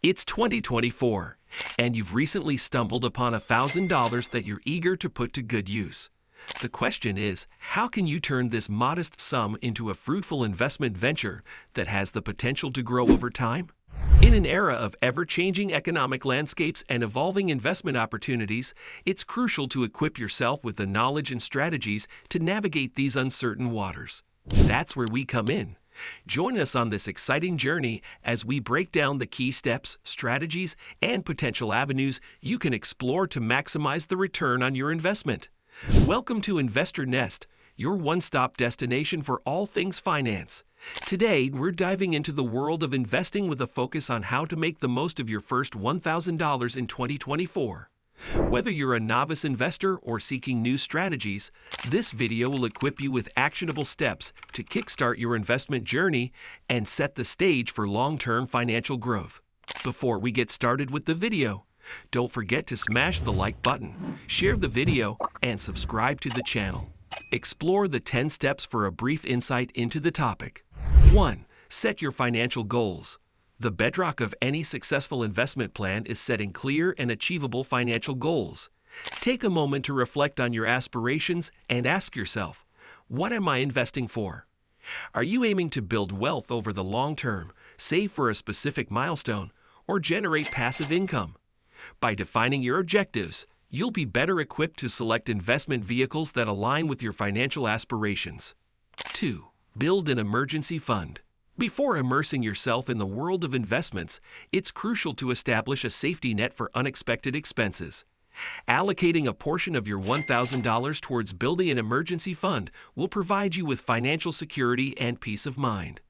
It's 2024, and you've recently stumbled upon $1,000 that you're eager to put to good use. The question is, how can you turn this modest sum into a fruitful investment venture that has the potential to grow over time? In an era of ever-changing economic landscapes and evolving investment opportunities, it's crucial to equip yourself with the knowledge and strategies to navigate these uncertain waters. That's where we come in. Join us on this exciting journey as we break down the key steps, strategies, and potential avenues you can explore to maximize the return on your investment. Welcome to Investor Nest, your one-stop destination for all things finance. Today, we're diving into the world of investing with a focus on how to make the most of your first $1,000 in 2024. Whether you're a novice investor or seeking new strategies, this video will equip you with actionable steps to kickstart your investment journey and set the stage for long-term financial growth. Before we get started with the video, don't forget to smash the like button, share the video, and subscribe to the channel. Explore the 10 steps for a brief insight into the topic. 1. Set your financial goals. The bedrock of any successful investment plan is setting clear and achievable financial goals. Take a moment to reflect on your aspirations and ask yourself, what am I investing for? Are you aiming to build wealth over the long term, save for a specific milestone, or generate passive income? By defining your objectives, you'll be better equipped to select investment vehicles that align with your financial aspirations. 2. Build an emergency fund. Before immersing yourself in the world of investments, it's crucial to establish a safety net for unexpected expenses. Allocating a portion of your $1,000 towards building an emergency fund will provide you with financial security and peace of mind.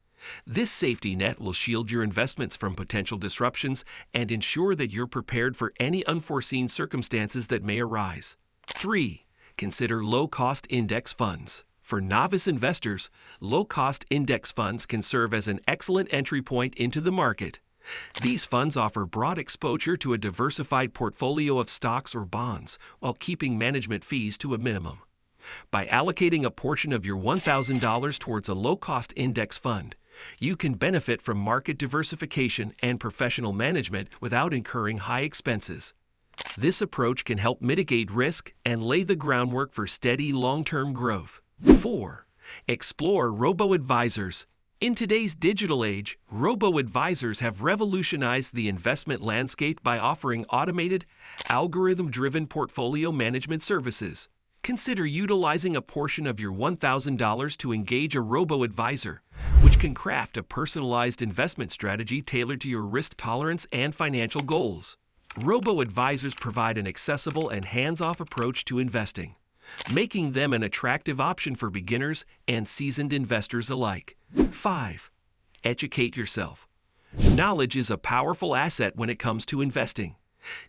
This safety net will shield your investments from potential disruptions and ensure that you're prepared for any unforeseen circumstances that may arise. 3. Consider low-cost index funds. For novice investors, low-cost index funds can serve as an excellent entry point into the market. These funds offer broad exposure to a diversified portfolio of stocks or bonds while keeping management fees to a minimum. By allocating a portion of your $1,000 towards a low-cost index fund, you can benefit from market diversification and professional management without incurring high expenses. This approach can help mitigate risk and lay the groundwork for steady long-term growth. 4. Explore robo-advisors. In today's digital age, robo-advisors have revolutionized the investment landscape by offering automated, algorithm-driven portfolio management services. Consider utilizing a portion of your $1,000 to engage a robo-advisor, which can craft a personalized investment strategy tailored to your risk tolerance and financial goals. Robo-advisors provide an accessible and hands-off approach to investing, making them an attractive option for beginners and seasoned investors alike. 5. Educate yourself. Knowledge is a powerful asset when it comes to investing.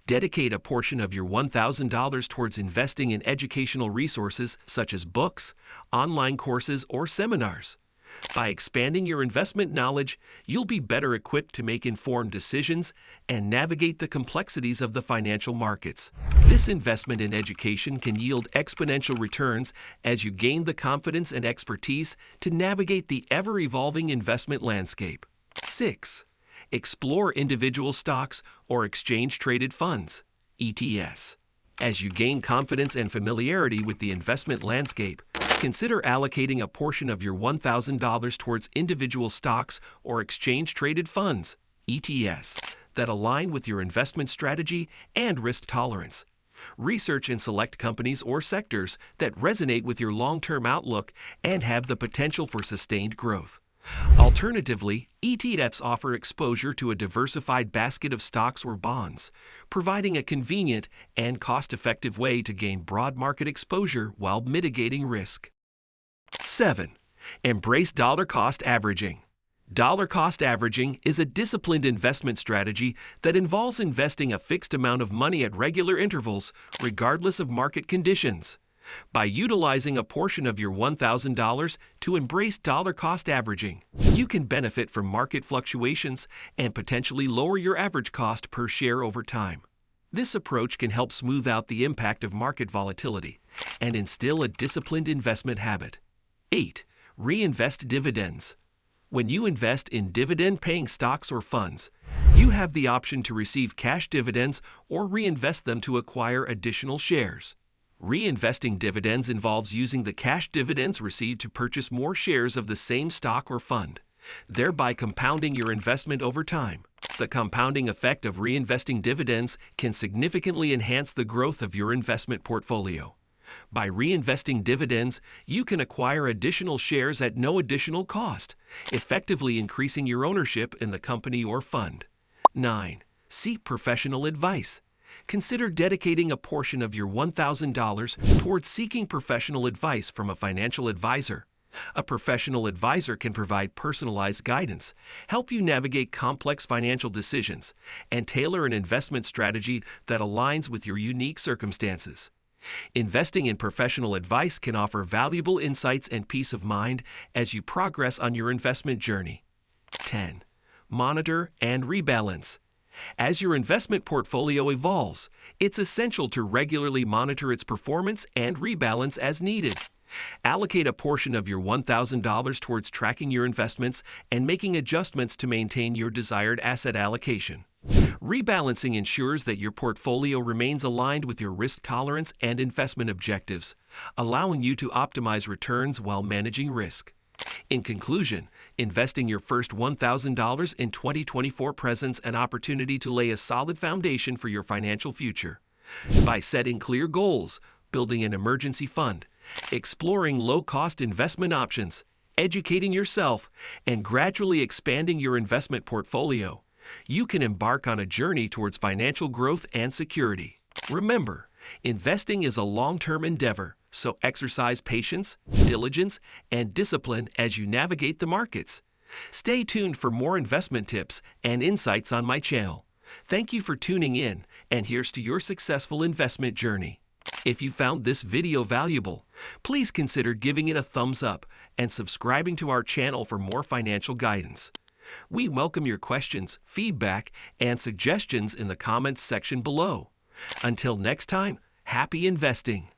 Dedicate a portion of your $1,000 towards investing in educational resources such as books, online courses, or seminars. By expanding your investment knowledge, you'll be better equipped to make informed decisions and navigate the complexities of the financial markets. This investment in education can yield exponential returns as you gain the confidence and expertise to navigate the ever-evolving investment landscape. 6. Explore individual stocks or exchange-traded funds, ETFs. As you gain confidence and familiarity with the investment landscape, consider allocating a portion of your $1,000 towards individual stocks or exchange-traded funds, ETFs, that align with your investment strategy and risk tolerance. Research and select companies or sectors that resonate with your long-term outlook and have the potential for sustained growth. Alternatively, ETFs offer exposure to a diversified basket of stocks or bonds, providing a convenient and cost-effective way to gain broad market exposure while mitigating risk. 7. Embrace dollar-cost averaging. Dollar-cost averaging is a disciplined investment strategy that involves investing a fixed amount of money at regular intervals, regardless of market conditions. By utilizing a portion of your $1,000 to embrace dollar-cost averaging, you can benefit from market fluctuations and potentially lower your average cost per share over time. This approach can help smooth out the impact of market volatility and instill a disciplined investment habit. 8. Reinvest dividends. When you invest in dividend-paying stocks or funds, you have the option to receive cash dividends or reinvest them to acquire additional shares. Reinvesting dividends involves using the cash dividends received to purchase more shares of the same stock or fund, thereby compounding your investment over time. The compounding effect of reinvesting dividends can significantly enhance the growth of your investment portfolio. By reinvesting dividends, you can acquire additional shares at no additional cost, effectively increasing your ownership in the company or fund. 9. Seek professional advice. Consider dedicating a portion of your $1,000 towards seeking professional advice from a financial advisor. A professional advisor can provide personalized guidance, help you navigate complex financial decisions, and tailor an investment strategy that aligns with your unique circumstances. Investing in professional advice can offer valuable insights and peace of mind as you progress on your investment journey. 10. Monitor and rebalance. As your investment portfolio evolves, it's essential to regularly monitor its performance and rebalance as needed. Allocate a portion of your $1,000 towards tracking your investments and making adjustments to maintain your desired asset allocation. Rebalancing ensures that your portfolio remains aligned with your risk tolerance and investment objectives, allowing you to optimize returns while managing risk. In conclusion, investing your first $1,000 in 2024 presents an opportunity to lay a solid foundation for your financial future. By setting clear goals, building an emergency fund, exploring low-cost investment options, educating yourself, and gradually expanding your investment portfolio, you can embark on a journey towards financial growth and security. Remember, investing is a long-term endeavor, so exercise patience, diligence, and discipline as you navigate the markets. Stay tuned for more investment tips and insights on my channel. Thank you for tuning in, and here's to your successful investment journey. If you found this video valuable, please consider giving it a thumbs up and subscribing to our channel for more financial guidance. We welcome your questions, feedback, and suggestions in the comments section below. Until next time, happy investing!